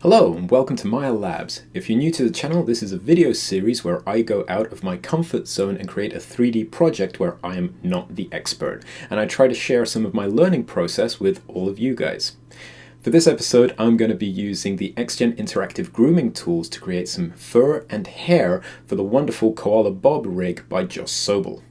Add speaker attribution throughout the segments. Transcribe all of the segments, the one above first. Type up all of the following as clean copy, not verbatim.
Speaker 1: Hello and welcome to Maya Labs. If you're new to the channel, this is a video series where I go out of my comfort zone and create a 3D project where I am not the expert, and I try to share some of my learning process with all of you guys. For this episode, I'm going to be using the XGen interactive grooming tools to create some fur and hair for the wonderful Koala Bob rig by Sobel.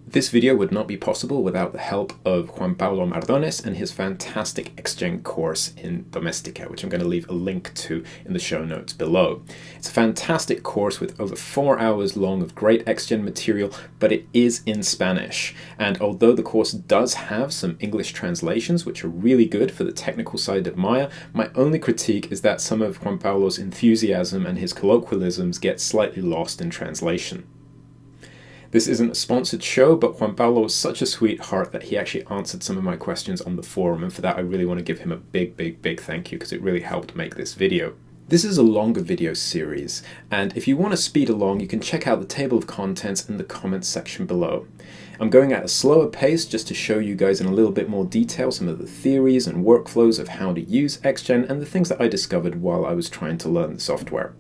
Speaker 1: This video would not be possible without the help of Juan Paulo Mardonez and his fantastic XGen course in Domestica, which I'm going to leave a link to in the show notes below. It's a fantastic course with over 4 hours long of great XGen material, but it is in Spanish. And although the course does have some English translations, which are really good for the technical side of Maya, my only critique is that some of Juan Paulo's enthusiasm and his colloquialisms get slightly lost in translation. This isn't a sponsored show, but Juan Paulo was such a sweetheart that he actually answered some of my questions on the forum, and for that I really want to give him a big thank you because it really helped make this video. This is a longer video series, and if you want to speed along, you can check out the table of contents in the comments section below. I'm going at a slower pace just to show you guys in a little bit more detail some of the theories and workflows of how to use XGen and the things that I discovered while I was trying to learn the software.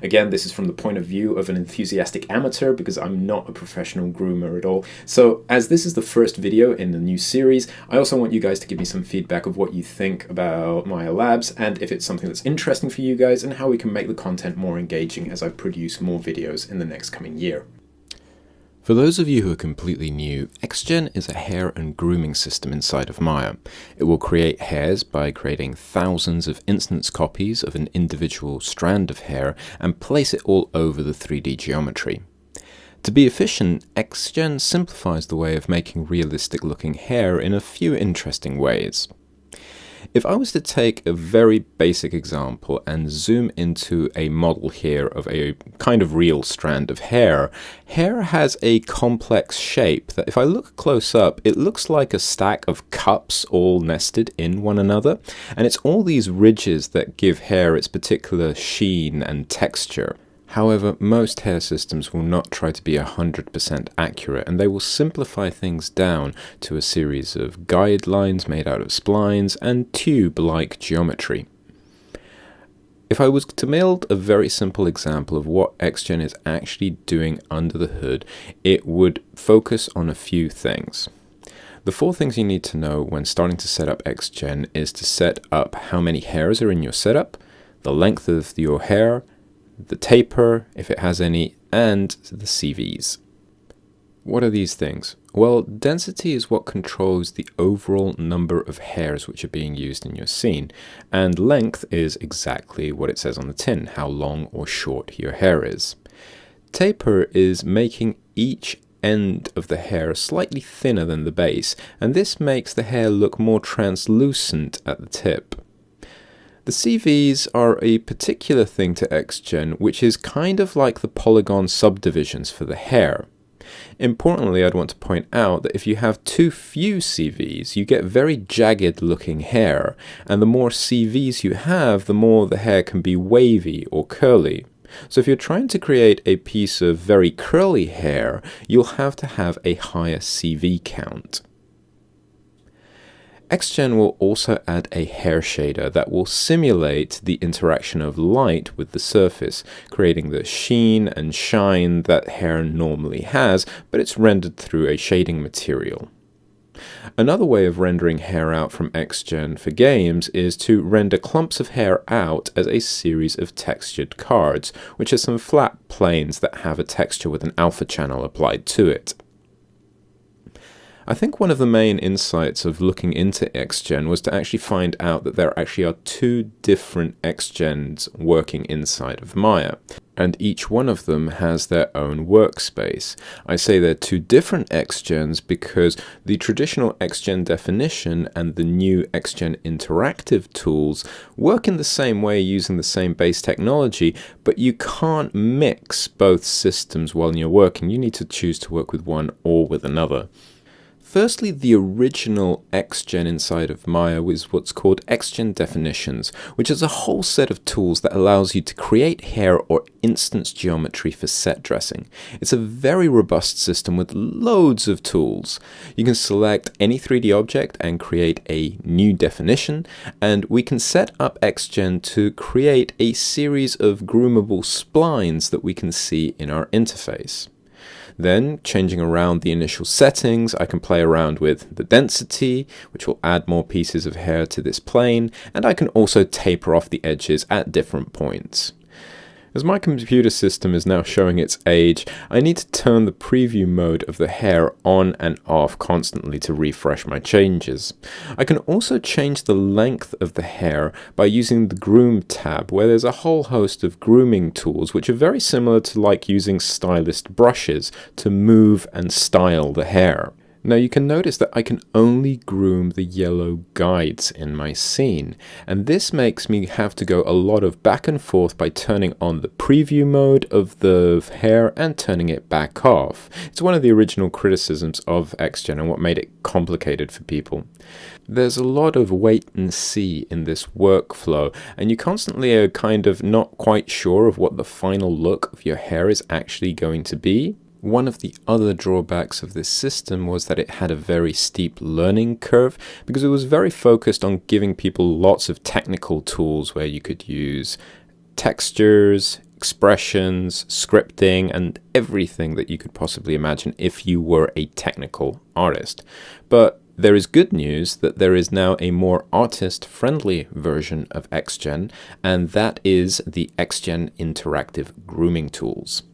Speaker 1: Again, this is from the point of view of an enthusiastic amateur because I'm not a professional groomer at all. So as this is the first video in the new series, I also want you guys to give me some feedback of what you think about Maya Labs and if it's something that's interesting for you guys and how we can make the content more engaging as I produce more videos in the next coming year. For those of you who are completely new, XGen is a hair and grooming system inside of Maya. It will create hairs by creating thousands of instance copies of an individual strand of hair and place it all over the 3D geometry. To be efficient, XGen simplifies the way of making realistic looking hair in a few interesting ways. If I was to take a very basic example and zoom into a model here of a kind of real strand of hair, hair has a complex shape that if I look close up, it looks like a stack of cups all nested in one another, and it's all these ridges that give hair its particular sheen and texture. However, most hair systems will not try to be 100% accurate, and they will simplify things down to a series of guidelines made out of splines and tube-like geometry. If I was to build a very simple example of what XGen is actually doing under the hood, it would focus on a few things. The 4 things you need to know when starting to set up XGen is to set up how many hairs are in your setup, the length of your hair, the taper, if it has any, and the CVs. What are these things? Well, density is what controls the overall number of hairs which are being used in your scene, and length is exactly what it says on the tin, how long or short your hair is. Taper is making each end of the hair slightly thinner than the base, and this makes the hair look more translucent at the tip. The CVs are a particular thing to XGen, which is kind of like the polygon subdivisions for the hair. Importantly, I'd want to point out that if you have too few CVs, you get very jagged looking hair, and the more CVs you have, the more the hair can be wavy or curly. So if you're trying to create a piece of very curly hair, you'll have to have a higher CV count. XGen will also add a hair shader that will simulate the interaction of light with the surface, creating the sheen and shine that hair normally has, but it's rendered through a shading material. Another way of rendering hair out from XGen for games is to render clumps of hair out as a series of textured cards, which are some flat planes that have a texture with an alpha channel applied to it. I think one of the main insights of looking into XGen was to actually find out that there actually are 2 different XGens working inside of Maya, and each one of them has their own workspace. I say they're 2 different XGens because the traditional XGen definition and the new XGen interactive tools work in the same way using the same base technology, but you can't mix both systems while you're working. You need to choose to work with one or with another. Firstly, the original XGen inside of Maya was what's called XGen Definitions, which is a whole set of tools that allows you to create hair or instance geometry for set dressing. It's a very robust system with loads of tools. You can select any 3D object and create a new definition, and we can set up XGen to create a series of groomable splines that we can see in our interface. Then, changing around the initial settings, I can play around with the density, which will add more pieces of hair to this plane, and I can also taper off the edges at different points. As my computer system is now showing its age, I need to turn the preview mode of the hair on and off constantly to refresh my changes. I can also change the length of the hair by using the Groom tab, where there's a whole host of grooming tools which are very similar to like using stylist brushes to move and style the hair. Now you can notice that I can only groom the yellow guides in my scene, and this makes me have to go a lot of back and forth by turning on the preview mode of the hair and turning it back off. It's one of the original criticisms of XGen and what made it complicated for people. There's a lot of wait and see in this workflow, and you constantly are kind of not quite sure of what the final look of your hair is actually going to be. One of the other drawbacks of this system was that it had a very steep learning curve because it was very focused on giving people lots of technical tools where you could use textures, expressions, scripting, and everything that you could possibly imagine if you were a technical artist. But there is good news that there is now a more artist-friendly version of XGen, and that is the XGen Interactive Grooming Tools.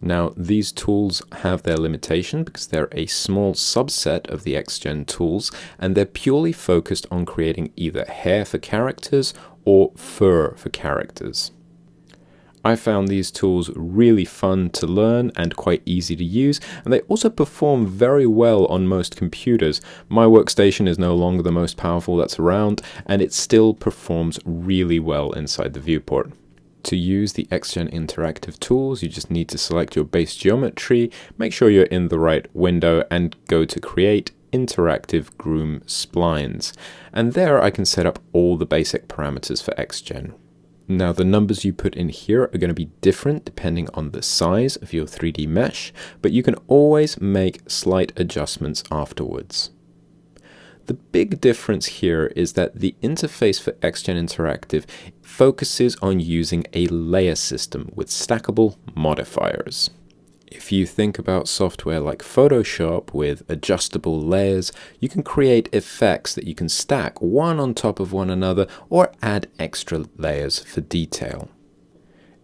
Speaker 1: Now, these tools have their limitation because they're a small subset of the XGen tools, and they're purely focused on creating either hair for characters or fur for characters. I found these tools really fun to learn and quite easy to use, and they also perform very well on most computers. My workstation is no longer the most powerful that's around, and it still performs really well inside the viewport. To use the XGen interactive tools, you just need to select your base geometry, make sure you're in the right window, and go to Create Interactive Groom Splines. And there I can set up all the basic parameters for XGen. Now the numbers you put in here are going to be different depending on the size of your 3D mesh, but you can always make slight adjustments afterwards. The big difference here is that the interface for XGen Interactive focuses on using a layer system with stackable modifiers. If you think about software like Photoshop with adjustable layers, you can create effects that you can stack one on top of one another or add extra layers for detail.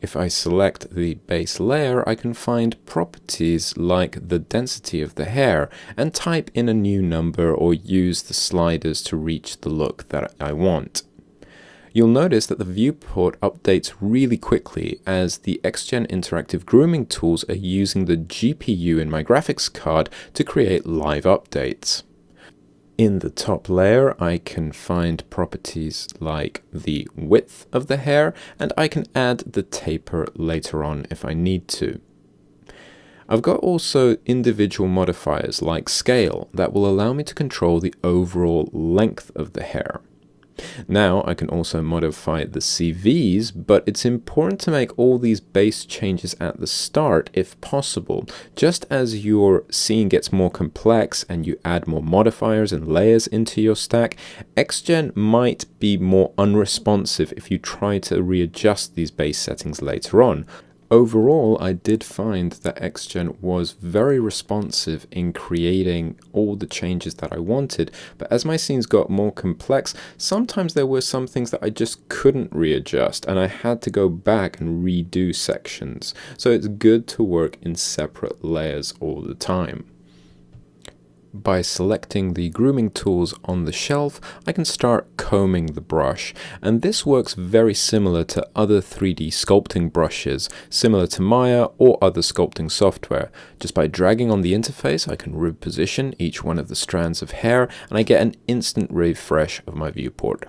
Speaker 1: If I select the base layer, I can find properties like the density of the hair and type in a new number or use the sliders to reach the look that I want. You'll notice that the viewport updates really quickly as the XGen Interactive Grooming tools are using the GPU in my graphics card to create live updates. In the top layer, I can find properties like the width of the hair, and I can add the taper later on if I need to. I've got also individual modifiers like scale that will allow me to control the overall length of the hair. Now I can also modify the CVs, but it's important to make all these base changes at the start if possible. Just as your scene gets more complex and you add more modifiers and layers into your stack, XGen might be more unresponsive if you try to readjust these base settings later on. Overall, I did find that XGen was very responsive in creating all the changes that I wanted, but as my scenes got more complex, sometimes there were some things that I just couldn't readjust, and I had to go back and redo sections. So it's good to work in separate layers all the time. By selecting the grooming tools on the shelf, I can start combing the brush, and this works very similar to other 3D sculpting brushes, similar to Maya or other sculpting software. Just by dragging on the interface, I can reposition each one of the strands of hair, and I get an instant refresh of my viewport.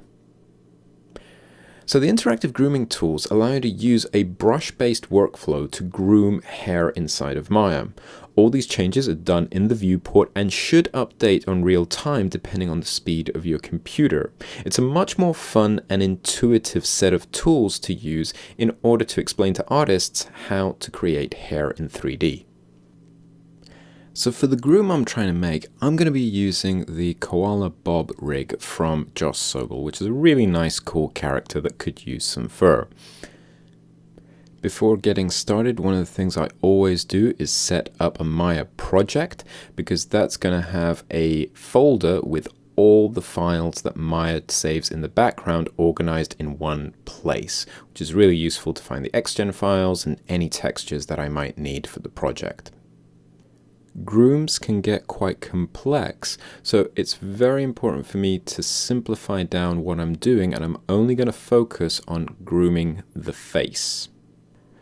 Speaker 1: So the interactive grooming tools allow you to use a brush-based workflow to groom hair inside of Maya. All these changes are done in the viewport and should update on real time depending on the speed of your computer. It's a much more fun and intuitive set of tools to use in order to explain to artists how to create hair in 3D. So for the groom I'm trying to make, I'm going to be using the Koala Bob rig from Sobel, which is a really nice, cool character that could use some fur. Before getting started, one of the things I always do is set up a Maya project, because that's going to have a folder with all the files that Maya saves in the background organized in one place, which is really useful to find the XGen files and any textures that I might need for the project. Grooms can get quite complex, so it's very important for me to simplify down what I'm doing, and I'm only going to focus on grooming the face.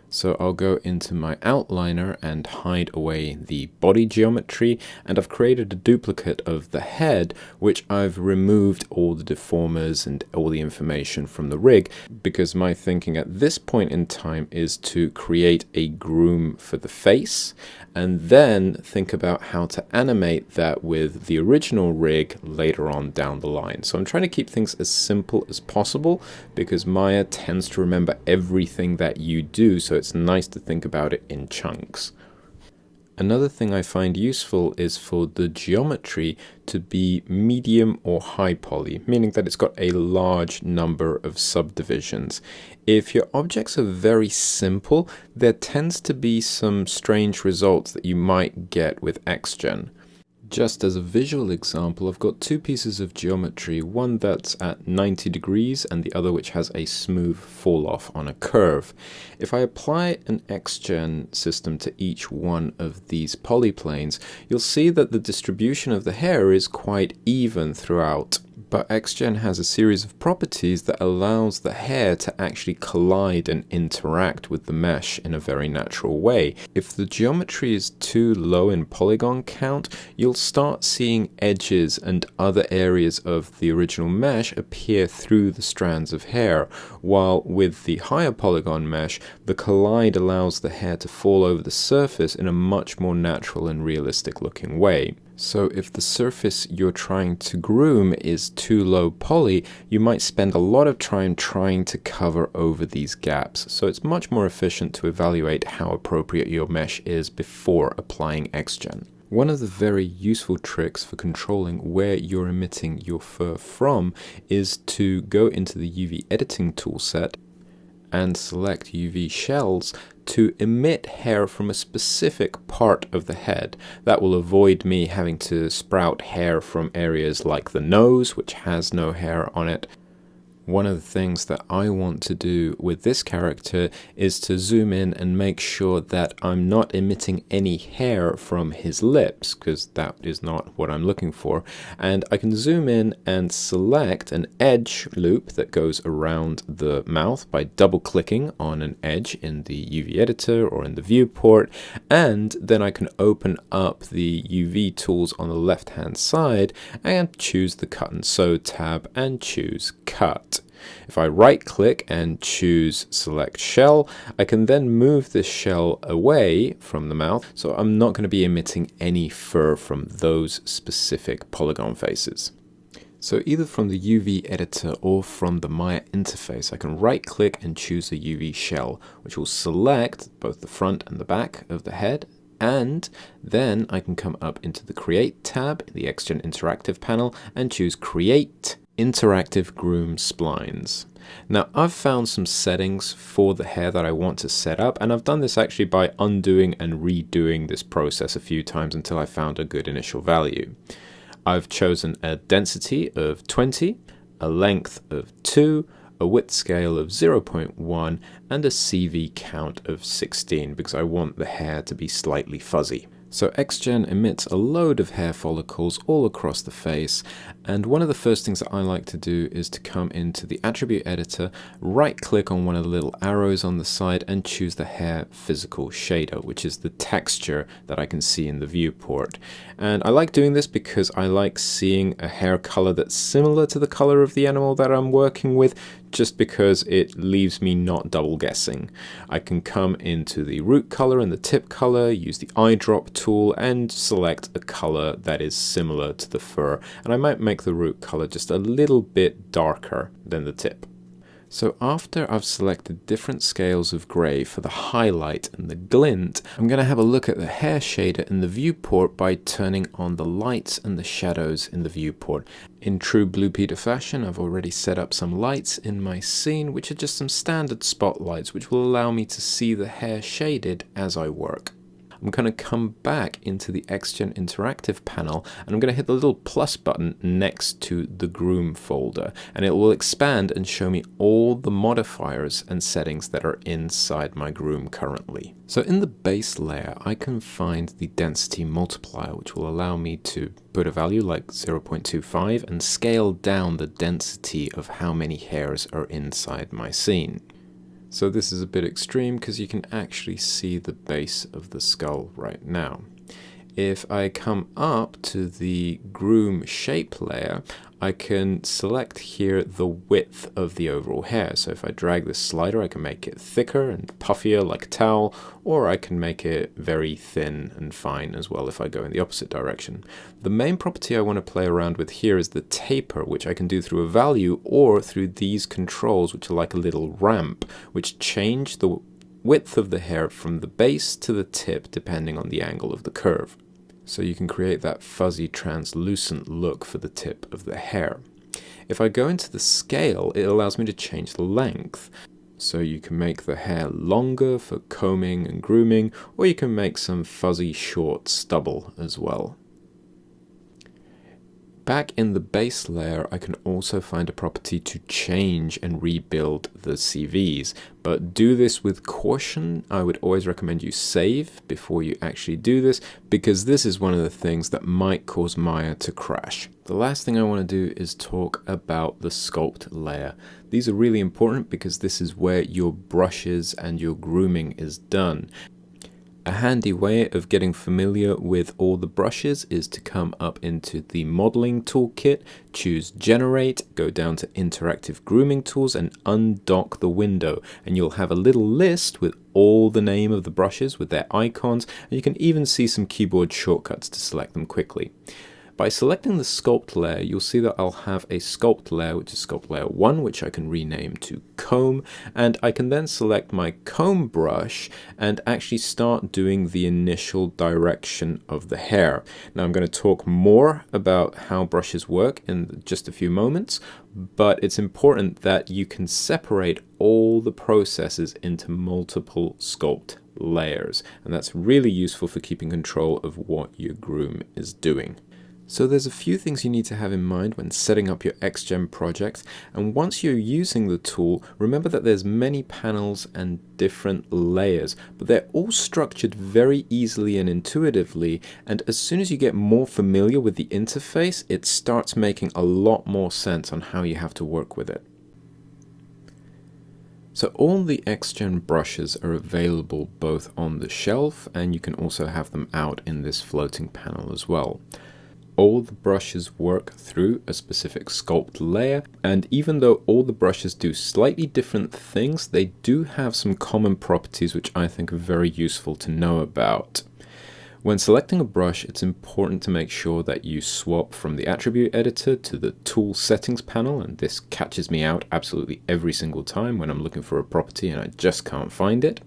Speaker 1: So I'll go into my outliner and hide away the body geometry, and I've created a duplicate of the head, which I've removed all the deformers and all the information from the rig, because my thinking at this point in time is to create a groom for the face, and then think about how to animate that with the original rig later on down the line. So I'm trying to keep things as simple as possible, because Maya tends to remember everything that you do, so it's nice to think about it in chunks. Another thing I find useful is for the geometry to be medium or high poly, meaning that it's got a large number of subdivisions. If your objects are very simple, there tends to be some strange results that you might get with XGen. Just as a visual example, I've got two pieces of geometry, one that's at 90 degrees and the other which has a smooth fall off on a curve. If I apply an XGen system to each one of these polyplanes, you'll see that the distribution of the hair is quite even throughout. But XGen has a series of properties that allows the hair to actually collide and interact with the mesh in a very natural way. If the geometry is too low in polygon count, you'll start seeing edges and other areas of the original mesh appear through the strands of hair, while with the higher polygon mesh, the collide allows the hair to fall over the surface in a much more natural and realistic looking way. So if the surface you're trying to groom is too low poly, you might spend a lot of time trying to cover over these gaps. So it's much more efficient to evaluate how appropriate your mesh is before applying XGen. One of the very useful tricks for controlling where you're emitting your fur from is to go into the UV editing toolset and select UV shells to emit hair from a specific part of the head. That will avoid me having to sprout hair from areas like the nose, which has no hair on it. One of the things that I want to do with this character is to zoom in and make sure that I'm not emitting any hair from his lips, because that is not what I'm looking for. And I can zoom in and select an edge loop that goes around the mouth by double-clicking on an edge in the UV editor or in the viewport, and then I can open up the UV tools on the left-hand side and choose the Cut and Sew tab and choose Cut. If I right click and choose select shell, I can then move this shell away from the mouth, so I'm not going to be emitting any fur from those specific polygon faces. So either from the UV editor or from the Maya interface, I can right click and choose a UV shell, which will select both the front and the back of the head. And then I can come up into the Create tab in the XGen Interactive panel and choose Create Interactive Groom Splines. Now I've found some settings for the hair that I want to set up, and I've done this actually by undoing and redoing this process a few times until I found a good initial value. I've chosen a density of 20, a length of 2, a width scale of 0.1, and a CV count of 16 because I want the hair to be slightly fuzzy. So XGen emits a load of hair follicles all across the face, And one of the first things that I like to do is to come into the attribute editor, right click on one of the little arrows on the side and choose the hair physical shader, which is the texture that I can see in the viewport. And I like doing this because I like seeing a hair color that's similar to the color of the animal that I'm working with, just because it leaves me not double guessing. I can come into the root color and the tip color, use the eyedrop tool and select a color that is similar to the fur, and I might make the root color just a little bit darker than the tip. So after I've selected different scales of gray for the highlight and the glint, I'm going to have a look at the hair shader in the viewport by turning on the lights and the shadows in the viewport. In true Blue Peter fashion, I've already set up some lights in my scene, which are just some standard spotlights, which will allow me to see the hair shaded as I work. I'm going to come back into the XGen Interactive panel and I'm going to hit the little plus button next to the groom folder, and it will expand and show me all the modifiers and settings that are inside my groom currently. So in the base layer I can find the density multiplier, which will allow me to put a value like 0.25 and scale down the density of how many hairs are inside my scene. So this is a bit extreme because you can actually see the base of the skull right now. If I come up to the groom shape layer, I can select here the width of the overall hair. So if I drag this slider, I can make it thicker and puffier like a towel, or I can make it very thin and fine as well if I go in the opposite direction. The main property I want to play around with here is the taper, which I can do through a value or through these controls, which are like a little ramp, which change the width of the hair from the base to the tip depending on the angle of the curve. So you can create that fuzzy translucent look for the tip of the hair. If I go into the scale, it allows me to change the length. So you can make the hair longer for combing and grooming, or you can make some fuzzy short stubble as well. Back in the base layer, I can also find a property to change and rebuild the CVs, but do this with caution. I would always recommend you save before you actually do this, because this is one of the things that might cause Maya to crash. The last thing I want to do is talk about the sculpt layer. These are really important because this is where your brushes and your grooming is done. A handy way of getting familiar with all the brushes is to come up into the modeling toolkit, choose generate, go down to interactive grooming tools and undock the window, and you'll have a little list with all the name of the brushes with their icons, and you can even see some keyboard shortcuts to select them quickly. By selecting the sculpt layer, you'll see that I'll have a sculpt layer, which is sculpt layer 1, which I can rename to comb, and I can then select my comb brush and actually start doing the initial direction of the hair. Now I'm going to talk more about how brushes work in just a few moments, but it's important that you can separate all the processes into multiple sculpt layers, and that's really useful for keeping control of what your groom is doing. So there's a few things you need to have in mind when setting up your XGen project, and once you're using the tool, remember that there's many panels and different layers, but they're all structured very easily and intuitively, and as soon as you get more familiar with the interface, it starts making a lot more sense on how you have to work with it. So all the XGen brushes are available both on the shelf, and you can also have them out in this floating panel as well. All the brushes work through a specific sculpt layer, and even though all the brushes do slightly different things, they do have some common properties which I think are very useful to know about. When selecting a brush, it's important to make sure that you swap from the attribute editor to the tool settings panel, and this catches me out absolutely every single time when I'm looking for a property and I just can't find it.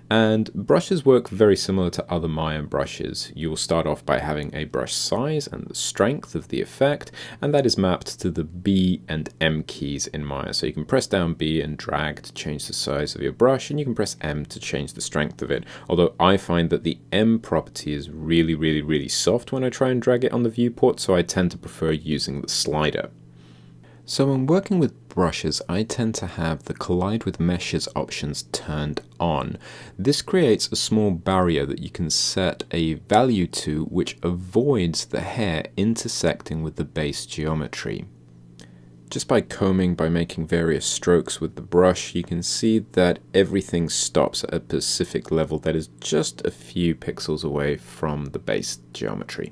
Speaker 1: And brushes work very similar to other Maya brushes. You will start off by having a brush size and the strength of the effect, and that is mapped to the B and M keys in Maya. So you can press down B and drag to change the size of your brush, and you can press M to change the strength of it. Although I find that the M property is really soft when I try and drag it on the viewport, so I tend to prefer using the slider. So when working with brushes, I tend to have the collide with meshes options turned on. This creates a small barrier that you can set a value to which avoids the hair intersecting with the base geometry. Just by combing, by making various strokes with the brush, you can see that everything stops at a specific level that is just a few pixels away from the base geometry.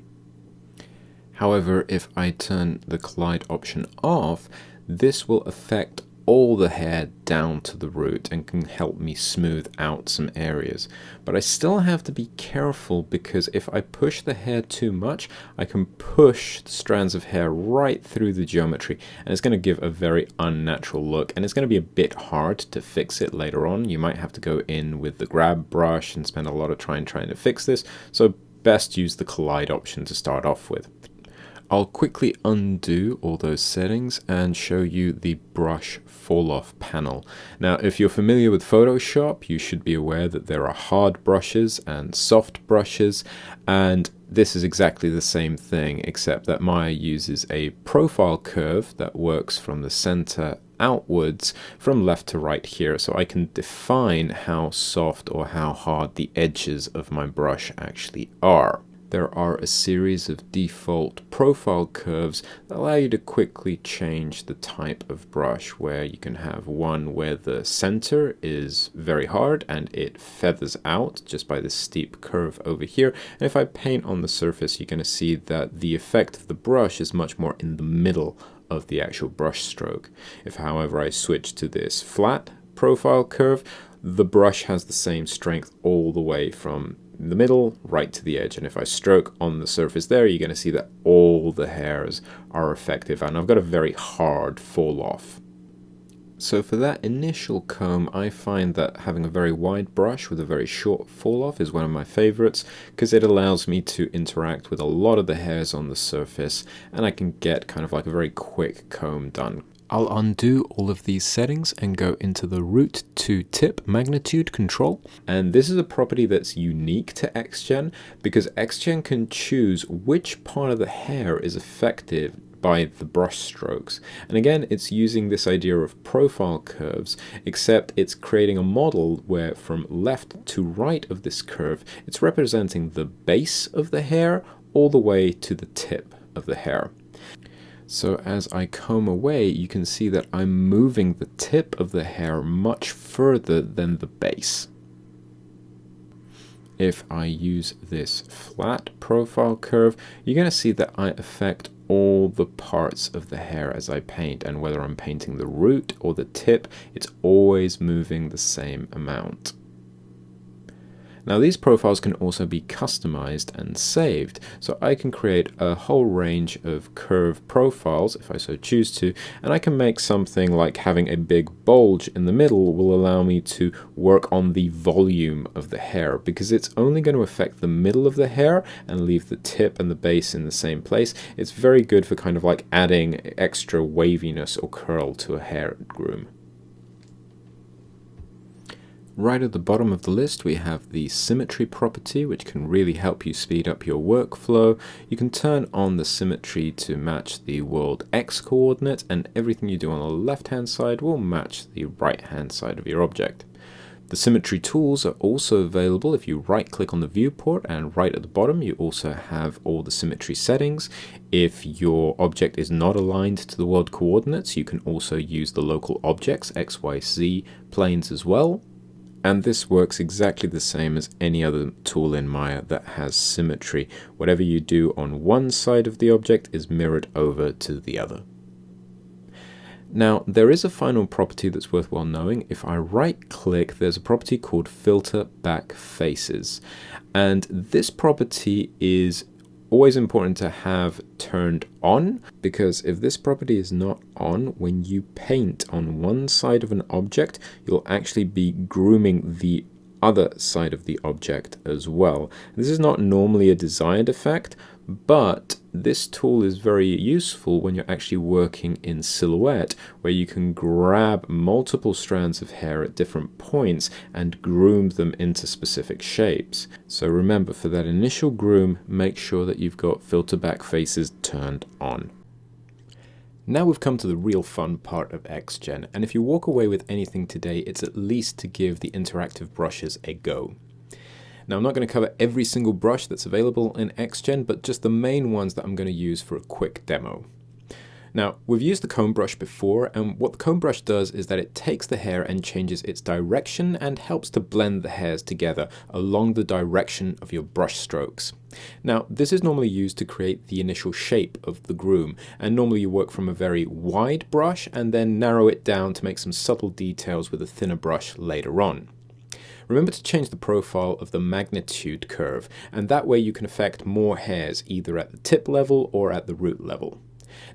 Speaker 1: However, if I turn the collide option off, this will affect all the hair down to the root and can help me smooth out some areas. But I still have to be careful because if I push the hair too much, I can push the strands of hair right through the geometry and it's going to give a very unnatural look, and it's going to be a bit hard to fix it later on. You might have to go in with the grab brush and spend a lot of time trying to fix this, so best use the collide option to start off with. I'll quickly undo all those settings and show you the brush fall off panel. Now, if you're familiar with Photoshop, you should be aware that there are hard brushes and soft brushes, and this is exactly the same thing, except that Maya uses a profile curve that works from the center outwards from left to right here, so I can define how soft or how hard the edges of my brush actually are. There are a series of default profile curves that allow you to quickly change the type of brush, where you can have one where the center is very hard and it feathers out just by this steep curve over here. And if I paint on the surface, you're going to see that the effect of the brush is much more in the middle of the actual brush stroke. If, however, I switch to this flat profile curve, the brush has the same strength all the way from the middle right to the edge, and if I stroke on the surface there, you're going to see that all the hairs are effective, and I've got a very hard fall off. So for that initial comb, I find that having a very wide brush with a very short fall off is one of my favorites, because it allows me to interact with a lot of the hairs on the surface, and I can get kind of like a very quick comb done. I'll undo all of these settings and go into the root to tip magnitude control. And this is a property that's unique to XGen because XGen can choose which part of the hair is affected by the brush strokes. And again, it's using this idea of profile curves, except it's creating a model where from left to right of this curve, it's representing the base of the hair all the way to the tip of the hair. So as I comb away, you can see that I'm moving the tip of the hair much further than the base. If I use this flat profile curve, you're going to see that I affect all the parts of the hair as I paint, and whether I'm painting the root or the tip, it's always moving the same amount. Now these profiles can also be customized and saved, so I can create a whole range of curve profiles if I so choose to, and I can make something like having a big bulge in the middle will allow me to work on the volume of the hair, because it's only going to affect the middle of the hair and leave the tip and the base in the same place. It's very good for kind of like adding extra waviness or curl to a hair groom. Right at the bottom of the list, we have the symmetry property, which can really help you speed up your workflow. You can turn on the symmetry to match the world X coordinate, and everything you do on the left-hand side will match the right-hand side of your object. The symmetry tools are also available if you right-click on the viewport, and right at the bottom you also have all the symmetry settings. If your object is not aligned to the world coordinates, you can also use the local objects, X, Y, Z planes as well. And this works exactly the same as any other tool in Maya that has symmetry. Whatever you do on one side of the object is mirrored over to the other. Now, there is a final property that's worthwhile knowing. If I right-click, there's a property called Filter Back Faces. And this property is always important to have turned on, because if this property is not on, when you paint on one side of an object, you'll actually be grooming the other side of the object as well. This is not normally a desired effect, but this tool is very useful when you're actually working in silhouette, where you can grab multiple strands of hair at different points and groom them into specific shapes. So remember, for that initial groom, make sure that you've got filter back faces turned on. Now we've come to the real fun part of XGen, and if you walk away with anything today, it's at least to give the interactive brushes a go. Now I'm not going to cover every single brush that's available in XGen, but just the main ones that I'm going to use for a quick demo. Now, we've used the comb brush before, and what the comb brush does is that it takes the hair and changes its direction and helps to blend the hairs together along the direction of your brush strokes. Now, this is normally used to create the initial shape of the groom, and normally you work from a very wide brush and then narrow it down to make some subtle details with a thinner brush later on. Remember to change the profile of the magnitude curve, and that way you can affect more hairs either at the tip level or at the root level.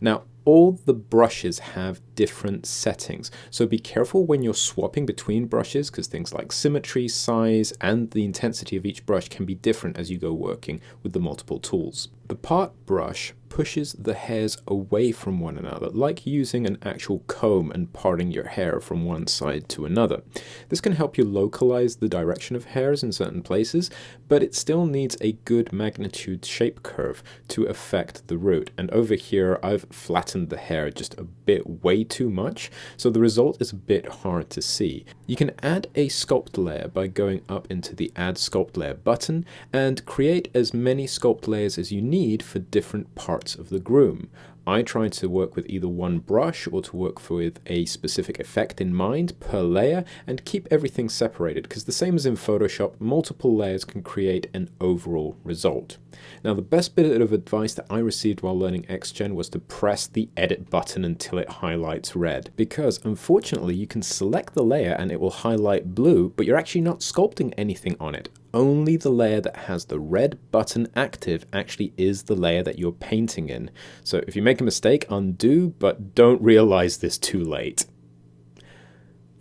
Speaker 1: Now, all the brushes have different settings, so be careful when you're swapping between brushes because things like symmetry, size, and the intensity of each brush can be different as you go working with the multiple tools. The part brush pushes the hairs away from one another, like using an actual comb and parting your hair from one side to another. This can help you localize the direction of hairs in certain places, but it still needs a good magnitude shape curve to affect the root. And over here, I've flattened the hair just a bit way too much, so the result is a bit hard to see. You can add a sculpt layer by going up into the Add Sculpt Layer button and create as many sculpt layers as you need for different parts of the groom. I try to work with either one brush or to work with a specific effect in mind per layer and keep everything separated because the same as in Photoshop, multiple layers can create an overall result. Now the best bit of advice that I received while learning XGen was to press the edit button until it highlights red, because unfortunately you can select the layer and it will highlight blue, but you're actually not sculpting anything on it. Only the layer that has the red button active actually is the layer that you're painting in. So if you make a mistake, undo, but don't realize this too late.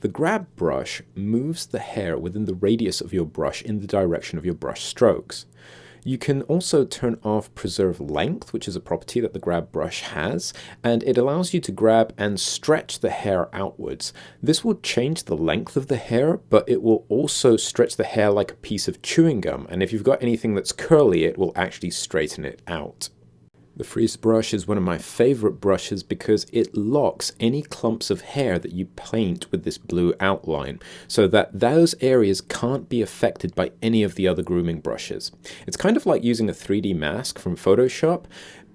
Speaker 1: The grab brush moves the hair within the radius of your brush in the direction of your brush strokes. You can also turn off preserve length, which is a property that the grab brush has, and it allows you to grab and stretch the hair outwards. This will change the length of the hair, but it will also stretch the hair like a piece of chewing gum, and if you've got anything that's curly, it will actually straighten it out. The freeze brush is one of my favorite brushes because it locks any clumps of hair that you paint with this blue outline so that those areas can't be affected by any of the other grooming brushes. It's kind of like using a 3D mask from Photoshop,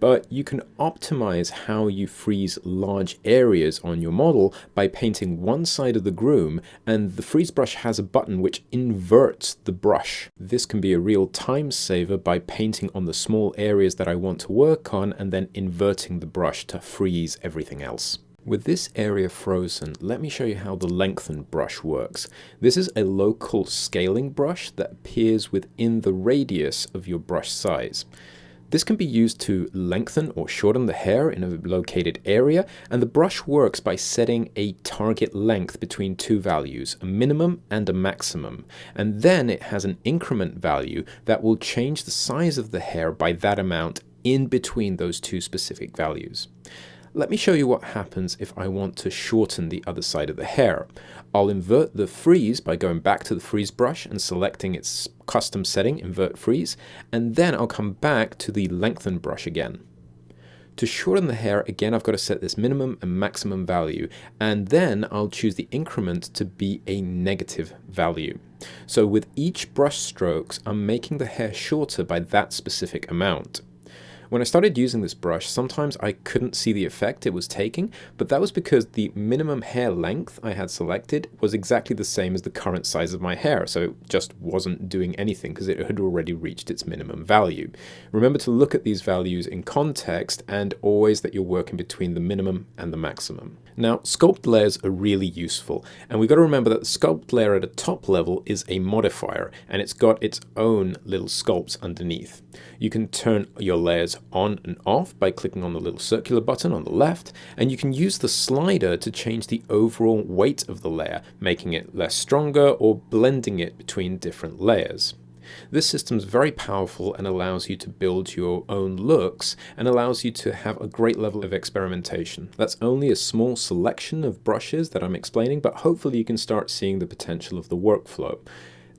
Speaker 1: but you can optimize how you freeze large areas on your model by painting one side of the groom, and the freeze brush has a button which inverts the brush. This can be a real time saver by painting on the small areas that I want to work on and then inverting the brush to freeze everything else. With this area frozen, let me show you how the lengthen brush works. This is a local scaling brush that appears within the radius of your brush size. This can be used to lengthen or shorten the hair in a located area, and the brush works by setting a target length between two values, a minimum and a maximum, and then it has an increment value that will change the size of the hair by that amount in between those two specific values. Let me show you what happens if I want to shorten the other side of the hair. I'll invert the freeze by going back to the freeze brush and selecting its custom setting, invert freeze, and then I'll come back to the lengthen brush again. To shorten the hair, again, I've got to set this minimum and maximum value, and then I'll choose the increment to be a negative value. So with each brush strokes, I'm making the hair shorter by that specific amount. When I started using this brush, sometimes I couldn't see the effect it was taking, but that was because the minimum hair length I had selected was exactly the same as the current size of my hair, so it just wasn't doing anything because it had already reached its minimum value. Remember to look at these values in context and always that you're working between the minimum and the maximum. Now, sculpt layers are really useful, and we've got to remember that the sculpt layer at a top level is a modifier, and it's got its own little sculpts underneath. You can turn your layers on and off by clicking on the little circular button on the left, and you can use the slider to change the overall weight of the layer, making it less stronger or blending it between different layers. This system is very powerful and allows you to build your own looks and allows you to have a great level of experimentation. That's only a small selection of brushes that I'm explaining, but hopefully you can start seeing the potential of the workflow.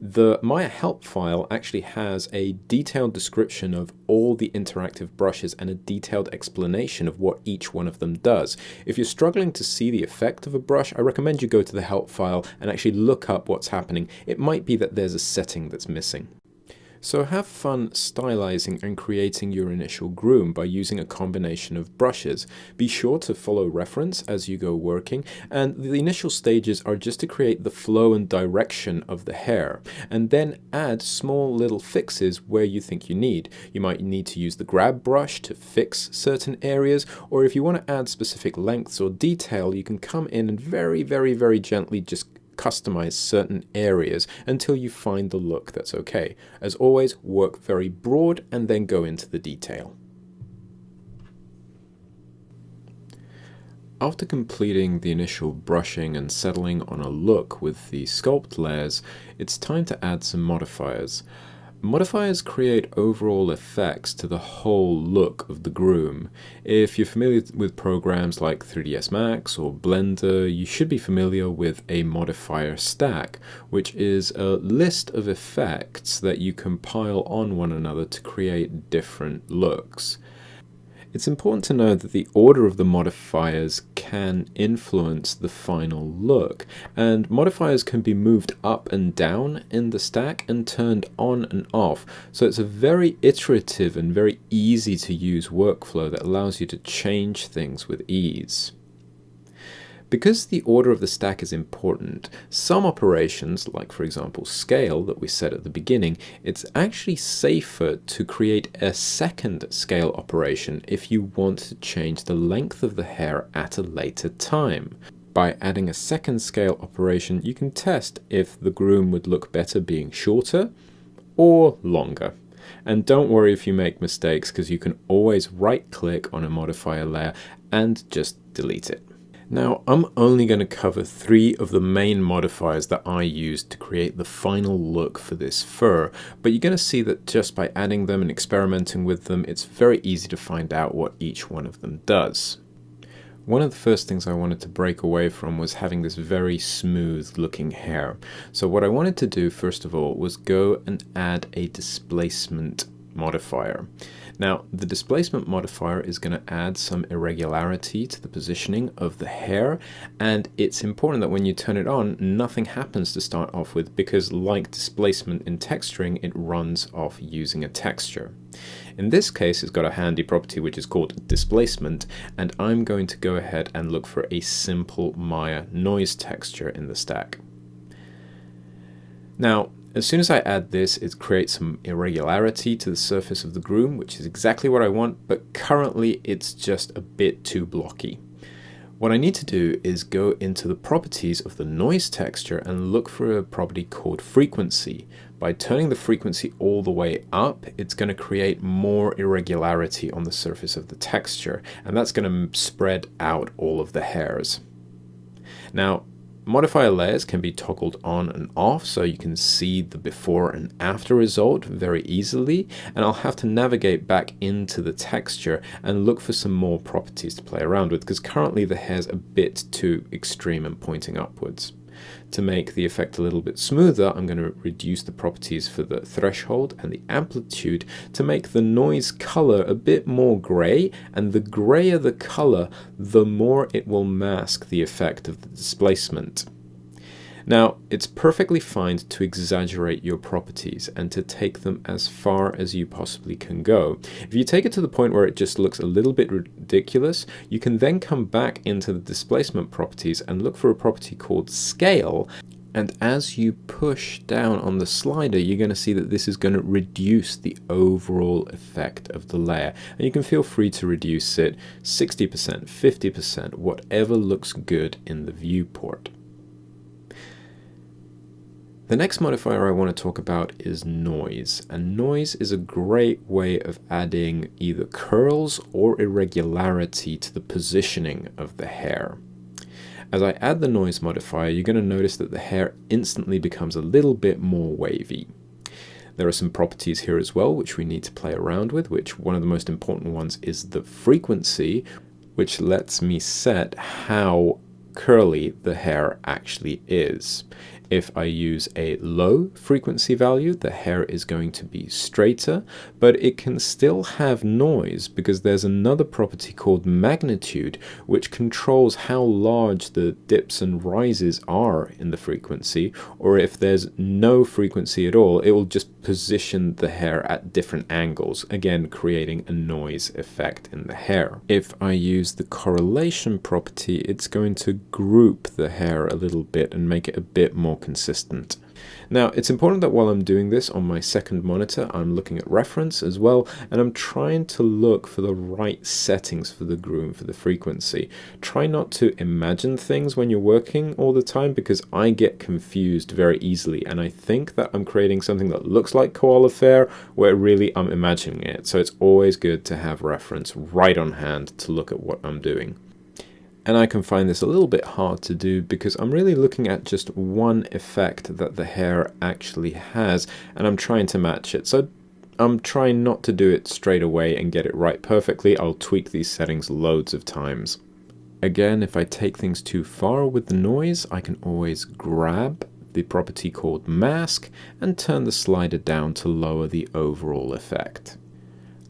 Speaker 1: The Maya help file actually has a detailed description of all the interactive brushes and a detailed explanation of what each one of them does. If you're struggling to see the effect of a brush, I recommend you go to the help file and actually look up what's happening. It might be that there's a setting that's missing. So have fun stylizing and creating your initial groom by using a combination of brushes. Be sure to follow reference as you go working, and the initial stages are just to create the flow and direction of the hair, and then add small little fixes where you think you need. You might need to use the grab brush to fix certain areas, or if you want to add specific lengths or detail, you can come in and very gently just customize certain areas until you find the look that's okay. As always, work very broad and then go into the detail. After completing the initial brushing and settling on a look with the sculpt layers, it's time to add some modifiers. Modifiers create overall effects to the whole look of the groom. If you're familiar with programs like 3ds Max or Blender, you should be familiar with a modifier stack, which is a list of effects that you compile on one another to create different looks. It's important to know that the order of the modifiers can influence the final look, and modifiers can be moved up and down in the stack and turned on and off, so it's a very iterative and very easy to use workflow that allows you to change things with ease. Because the order of the stack is important, some operations, like for example scale that we said at the beginning, it's actually safer to create a second scale operation if you want to change the length of the hair at a later time. By adding a second scale operation, you can test if the groom would look better being shorter or longer. And don't worry if you make mistakes, because you can always right click on a modifier layer and just delete it. Now, I'm only going to cover 3 of the main modifiers that I used to create the final look for this fur, but you're going to see that just by adding them and experimenting with them, it's very easy to find out what each one of them does. One of the first things I wanted to break away from was having this very smooth looking hair. So what I wanted to do first of all was go and add a displacement modifier. Now, the displacement modifier is going to add some irregularity to the positioning of the hair, and it's important that when you turn it on, nothing happens to start off with, because like displacement in texturing, it runs off using a texture. In this case, it's got a handy property which is called displacement, and I'm going to go ahead and look for a simple Maya noise texture in the stack. Now, as soon as I add this, it creates some irregularity to the surface of the groom, which is exactly what I want, but currently it's just a bit too blocky. What I need to do is go into the properties of the noise texture and look for a property called frequency. By turning the frequency all the way up, it's going to create more irregularity on the surface of the texture, and that's going to spread out all of the hairs. Now, modifier layers can be toggled on and off, so you can see the before and after result very easily, and I'll have to navigate back into the texture and look for some more properties to play around with, because currently the hair's a bit too extreme and pointing upwards. To make the effect a little bit smoother, I'm going to reduce the properties for the threshold and the amplitude to make the noise color a bit more gray, and the grayer the color, the more it will mask the effect of the displacement. Now, it's perfectly fine to exaggerate your properties and to take them as far as you possibly can go. If you take it to the point where it just looks a little bit ridiculous, you can then come back into the displacement properties and look for a property called scale. And as you push down on the slider, you're going to see that this is going to reduce the overall effect of the layer. And you can feel free to reduce it 60%, 50%, whatever looks good in the viewport. The next modifier I want to talk about is noise, and noise is a great way of adding either curls or irregularity to the positioning of the hair. As I add the noise modifier, you're going to notice that the hair instantly becomes a little bit more wavy. There are some properties here as well which we need to play around with, which one of the most important ones is the frequency, which lets me set how curly the hair actually is. If I use a low frequency value, the hair is going to be straighter, but it can still have noise because there's another property called magnitude, which controls how large the dips and rises are in the frequency, or if there's no frequency at all, it will just position the hair at different angles, again creating a noise effect in the hair. If I use the correlation property, it's going to group the hair a little bit and make it a bit more consistent. Now, it's important that while I'm doing this on my second monitor, I'm looking at reference as well, and I'm trying to look for the right settings for the groom, for the frequency. Try not to imagine things when you're working all the time, because I get confused very easily, and I think that I'm creating something that looks like koala fur, where really I'm imagining it. So it's always good to have reference right on hand to look at what I'm doing. And I can find this a little bit hard to do because I'm really looking at just one effect that the hair actually has, and I'm trying to match it. So I'm trying not to do it straight away and get it right perfectly. I'll tweak these settings loads of times. Again, if I take things too far with the noise, I can always grab the property called mask and turn the slider down to lower the overall effect.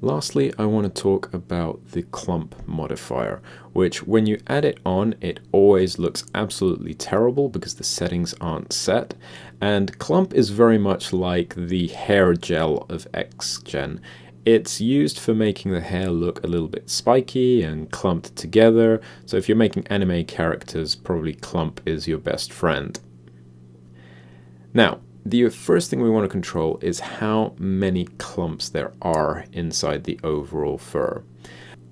Speaker 1: Lastly, I want to talk about the clump modifier, which when you add it on, it always looks absolutely terrible because the settings aren't set. And clump is very much like the hair gel of XGen. It's used for making the hair look a little bit spiky and clumped together. So if you're making anime characters, probably clump is your best friend. Now, the first thing we want to control is how many clumps there are inside the overall fur.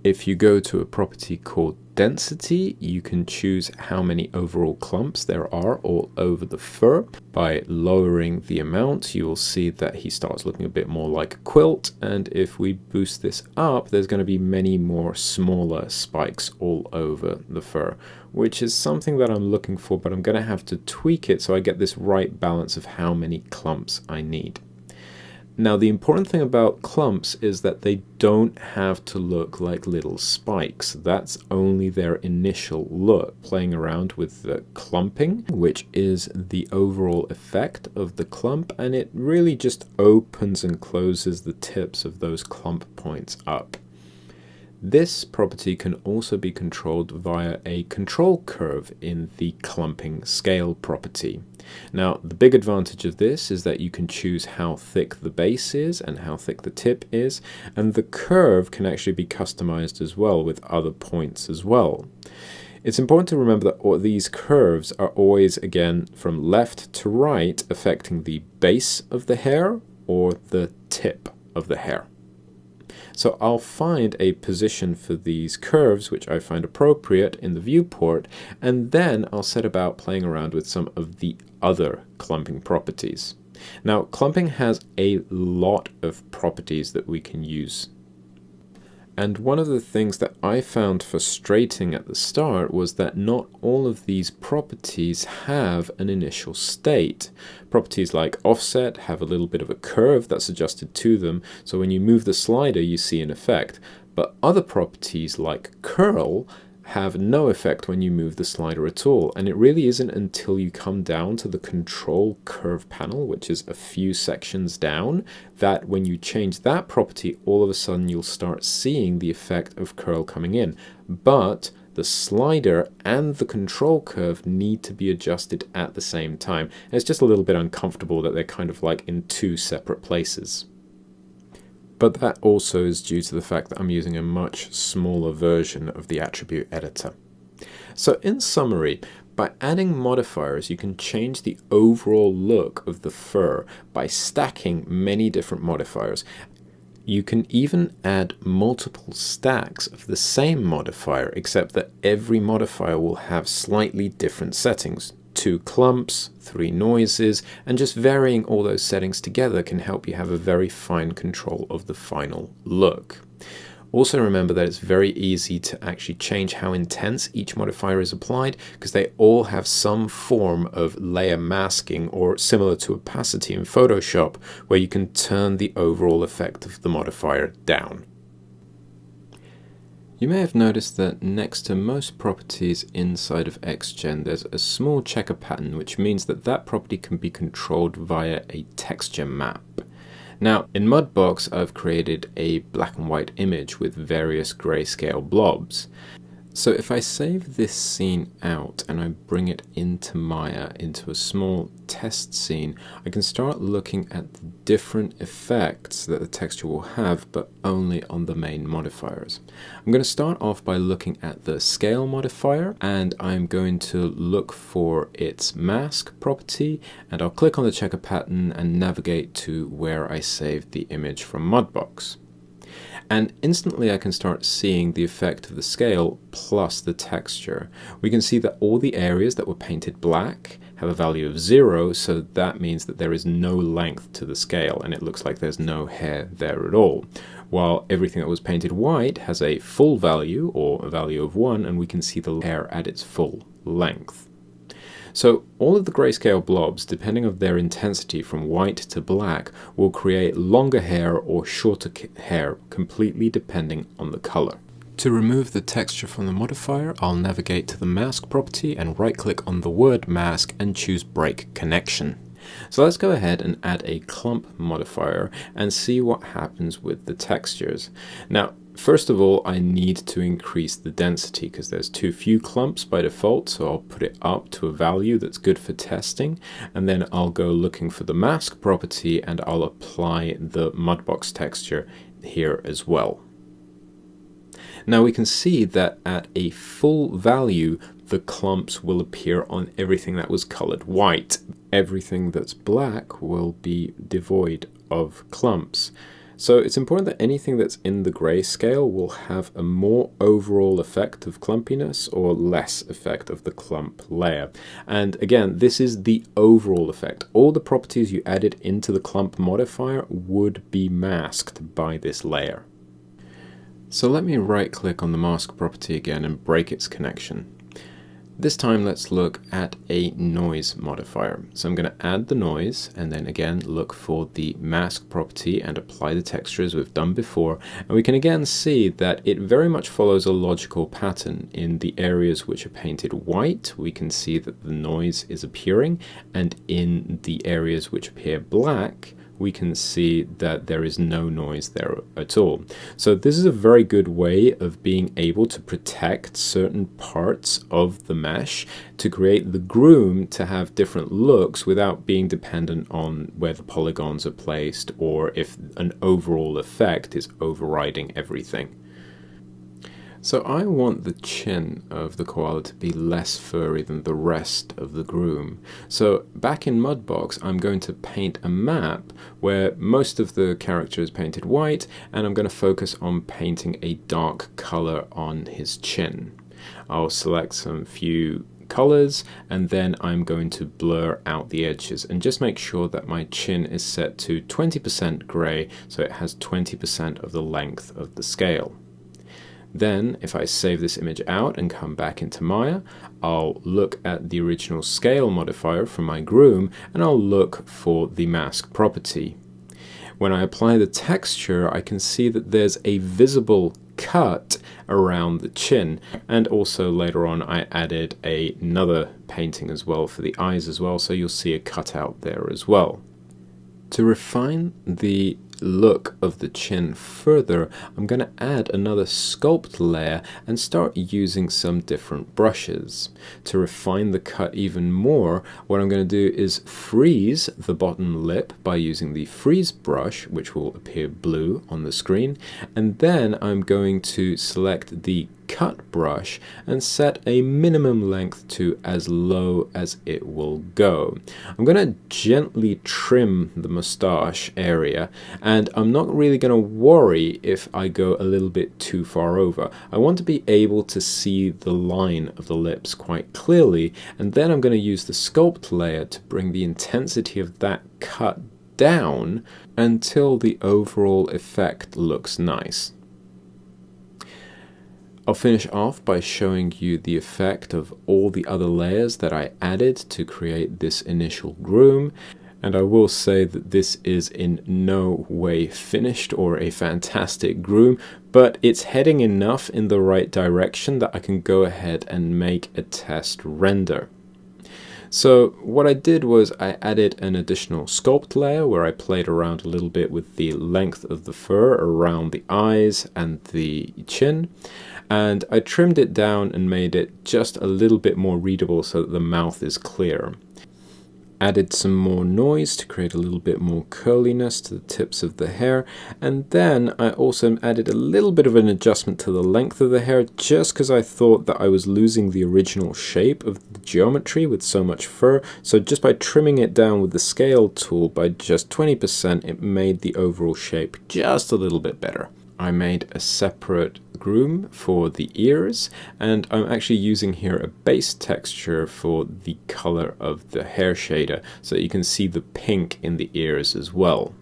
Speaker 1: If you go to a property called density, you can choose how many overall clumps there are all over the fur. By lowering the amount, you will see that he starts looking a bit more like a quilt, and if we boost this up, there's going to be many more smaller spikes all over the fur, which is something that I'm looking for, but I'm going to have to tweak it so I get this right balance of how many clumps I need. Now, the important thing about clumps is that they don't have to look like little spikes. That's only their initial look. Playing around with the clumping, which is the overall effect of the clump, and it really just opens and closes the tips of those clump points up. This property can also be controlled via a control curve in the clumping scale property. Now, the big advantage of this is that you can choose how thick the base is and how thick the tip is, and the curve can actually be customized as well with other points as well. It's important to remember that all these curves are always, again, from left to right, affecting the base of the hair or the tip of the hair. So I'll find a position for these curves which I find appropriate in the viewport, and then I'll set about playing around with some of the other clumping properties. Now, clumping has a lot of properties that we can use. And one of the things that I found frustrating at the start was that not all of these properties have an initial state. Properties like offset have a little bit of a curve that's adjusted to them, so when you move the slider you see an effect. But other properties like curl have no effect when you move the slider at all, and it really isn't until you come down to the control curve panel, which is a few sections down, that when you change that property, all of a sudden you'll start seeing the effect of curl coming in. But the slider and the control curve need to be adjusted at the same time. And it's just a little bit uncomfortable that they're kind of like in two separate places. But that also is due to the fact that I'm using a much smaller version of the attribute editor. So in summary, by adding modifiers, you can change the overall look of the fur by stacking many different modifiers. You can even add multiple stacks of the same modifier, except that every modifier will have slightly different settings. 2 clumps, 3 noises, and just varying all those settings together can help you have a very fine control of the final look. Also remember that it's very easy to actually change how intense each modifier is applied, because they all have some form of layer masking, or similar to opacity in Photoshop, where you can turn the overall effect of the modifier down. You may have noticed that next to most properties inside of XGen, there's a small checker pattern, which means that that property can be controlled via a texture map. Now, in Mudbox, I've created a black and white image with various grayscale blobs. So if I save this scene out and I bring it into Maya, into a small test scene, I can start looking at the different effects that the texture will have, but only on the main modifiers. I'm going to start off by looking at the scale modifier, and I'm going to look for its mask property, and I'll click on the checker pattern and navigate to where I saved the image from Mudbox. And instantly I can start seeing the effect of the scale plus the texture. We can see that all the areas that were painted black have a value of 0, so that means that there is no length to the scale, and it looks like there's no hair there at all. While everything that was painted white has a full value, or a value of 1, and we can see the hair at its full length. So all of the grayscale blobs, depending on their intensity from white to black, will create longer hair or shorter hair, completely depending on the color. To remove the texture from the modifier, I'll navigate to the mask property and right-click on the word mask and choose break connection. So let's go ahead and add a clump modifier and see what happens with the textures. Now, first of all, I need to increase the density because there's too few clumps by default, so I'll put it up to a value that's good for testing, and then I'll go looking for the mask property and I'll apply the Mudbox texture here as well. Now we can see that at a full value, the clumps will appear on everything that was colored white. Everything that's black will be devoid of clumps. So it's important that anything that's in the grayscale will have a more overall effect of clumpiness or less effect of the clump layer. And again, this is the overall effect. All the properties you added into the clump modifier would be masked by this layer. So let me right-click on the mask property again and break its connection. This time let's look at a noise modifier. So I'm going to add the noise and then again look for the mask property and apply the texture as we've done before. And we can again see that it very much follows a logical pattern. In the areas which are painted white, we can see that the noise is appearing, and in the areas which appear black, we can see that there is no noise there at all. So this is a very good way of being able to protect certain parts of the mesh to create the groom to have different looks without being dependent on where the polygons are placed or if an overall effect is overriding everything. So I want the chin of the koala to be less furry than the rest of the groom. So back in Mudbox, I'm going to paint a map where most of the character is painted white, and I'm going to focus on painting a dark color on his chin. I'll select some few colors, and then I'm going to blur out the edges and just make sure that my chin is set to 20% gray, so it has 20% of the length of the scale. Then, if I save this image out and come back into Maya, I'll look at the original scale modifier from my groom, and I'll look for the mask property. When I apply the texture, I can see that there's a visible cut around the chin, and also later on I added another painting as well for the eyes as well, so you'll see a cutout there as well. To refine the look of the chin further, I'm going to add another sculpt layer and start using some different brushes. To refine the cut even more, what I'm going to do is freeze the bottom lip by using the freeze brush, which will appear blue on the screen, and then I'm going to select the cut brush and set a minimum length to as low as it will go. I'm going to gently trim the mustache area, and I'm not really going to worry if I go a little bit too far over. I want to be able to see the line of the lips quite clearly, and then I'm going to use the sculpt layer to bring the intensity of that cut down until the overall effect looks nice. I'll finish off by showing you the effect of all the other layers that I added to create this initial groom. And I will say that this is in no way finished or a fantastic groom, but it's heading enough in the right direction that I can go ahead and make a test render. So what I did was I added an additional sculpt layer where I played around a little bit with the length of the fur around the eyes and the chin, and I trimmed it down and made it just a little bit more readable so that the mouth is clear. Added some more noise to create a little bit more curliness to the tips of the hair, and then I also added a little bit of an adjustment to the length of the hair just because I thought that I was losing the original shape of the geometry with so much fur. So just by trimming it down with the scale tool by just 20%, it made the overall shape just a little bit better. I made a separate groom for the ears, and I'm actually using here a base texture for the color of the hair shader so you can see the pink in the ears as well.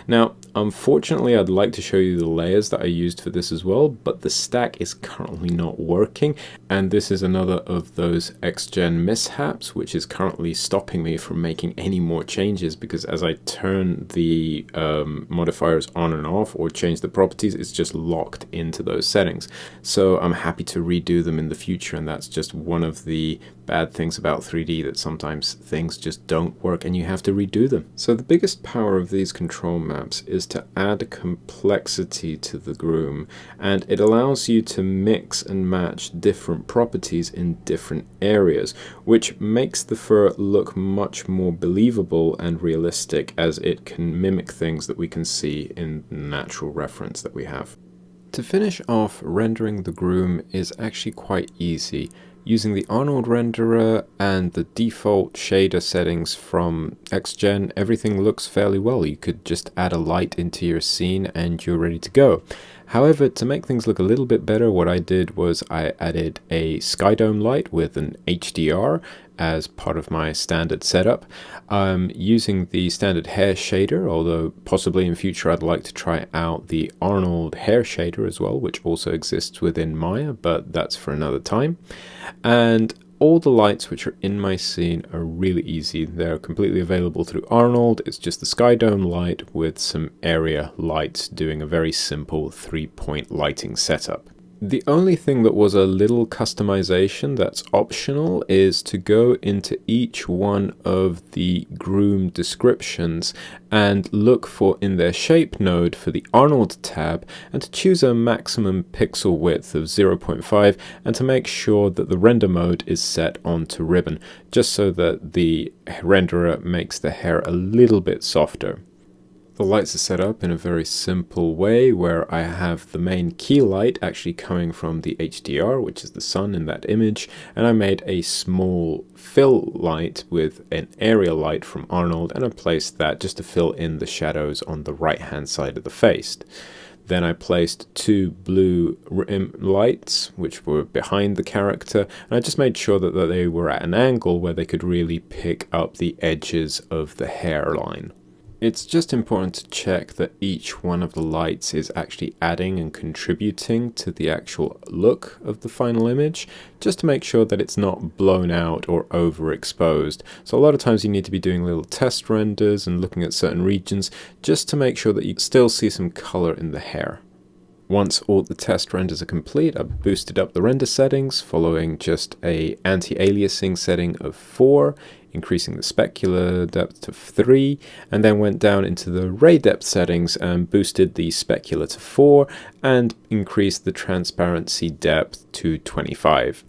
Speaker 1: Now, unfortunately, I'd like to show you the layers that I used for this as well, but the stack is currently not working, and this is another of those XGen mishaps, which is currently stopping me from making any more changes, because as I turn the modifiers on and off or change the properties, it's just locked into those settings. So I'm happy to redo them in the future, and that's just one of the bad things about 3D, that sometimes things just don't work and you have to redo them. So the biggest power of these control maps is to add complexity to the groom, and it allows you to mix and match different properties in different areas, which makes the fur look much more believable and realistic, as it can mimic things that we can see in natural reference that we have. To finish off, rendering the groom is actually quite easy. Using the Arnold renderer and the default shader settings from XGen, everything looks fairly well. You could just add a light into your scene and you're ready to go. However, to make things look a little bit better, what I did was I added a skydome light with an HDR as part of my standard setup. Using the standard hair shader, although possibly in future I'd like to try out the Arnold hair shader as well, which also exists within Maya, but that's for another time. And all the lights which are in my scene are really easy. They're completely available through Arnold. It's just the skydome light with some area lights doing a very simple 3-point lighting setup. The only thing that was a little customization that's optional is to go into each one of the groom descriptions and look for in their shape node for the Arnold tab, and to choose a maximum pixel width of 0.5, and to make sure that the render mode is set onto ribbon, just so that the renderer makes the hair a little bit softer. The lights are set up in a very simple way, where I have the main key light actually coming from the HDR, which is the sun in that image, and I made a small fill light with an area light from Arnold, and I placed that just to fill in the shadows on the right hand side of the face. Then I placed 2 blue rim lights, which were behind the character, and I just made sure that they were at an angle where they could really pick up the edges of the hairline. It's just important to check that each one of the lights is actually adding and contributing to the actual look of the final image, just to make sure that it's not blown out or overexposed. So a lot of times you need to be doing little test renders and looking at certain regions just to make sure that you still see some color in the hair. Once all the test renders are complete, I boosted up the render settings following just a anti-aliasing setting of 4, increasing the specular depth to 3, and then went down into the ray depth settings and boosted the specular to 4 and increased the transparency depth to 25.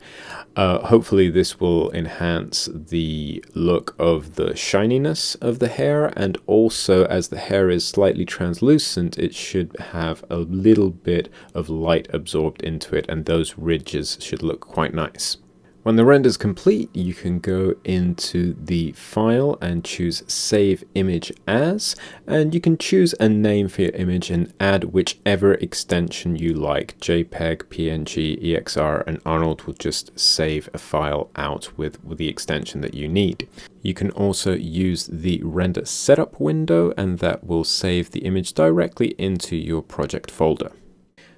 Speaker 1: Hopefully this will enhance the look of the shininess of the hair, and also as the hair is slightly translucent, it should have a little bit of light absorbed into it, and those ridges should look quite nice. When the render is complete, you can go into the file and choose Save Image As, and you can choose a name for your image and add whichever extension you like. JPEG, PNG, EXR, and Arnold will just save a file out with the extension that you need. You can also use the Render Setup window, and that will save the image directly into your project folder.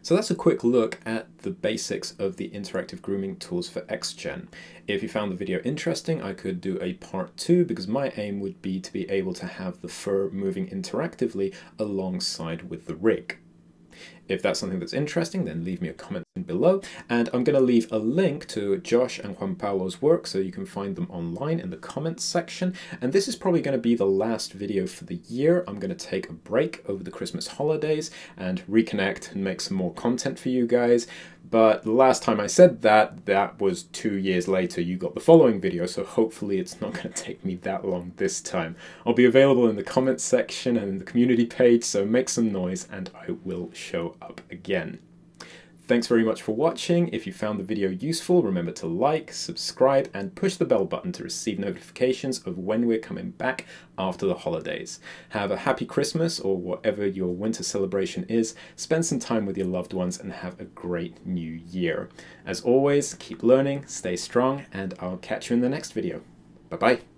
Speaker 1: So that's a quick look at the basics of the interactive grooming tools for XGen. If you found the video interesting, I could do a part 2 because my aim would be to be able to have the fur moving interactively alongside with the rig. If that's something that's interesting, then leave me a comment below, and I'm going to leave a link to Josh and Juan Paulo's work so you can find them online in the comments section. And this is probably going to be the last video for the year. I'm going to take a break over the Christmas holidays and reconnect and make some more content for you guys. But the last time I said that, that was 2 years later. You got the following video, so hopefully it's not going to take me that long this time. I'll be available in the comments section and in the community page, so make some noise and I will show up again. Thanks very much for watching. If you found the video useful, remember to like, subscribe, and push the bell button to receive notifications of when we're coming back after the holidays. Have a happy Christmas or whatever your winter celebration is. Spend some time with your loved ones and have a great new year. As always, keep learning, stay strong, and I'll catch you in the next video. Bye-bye.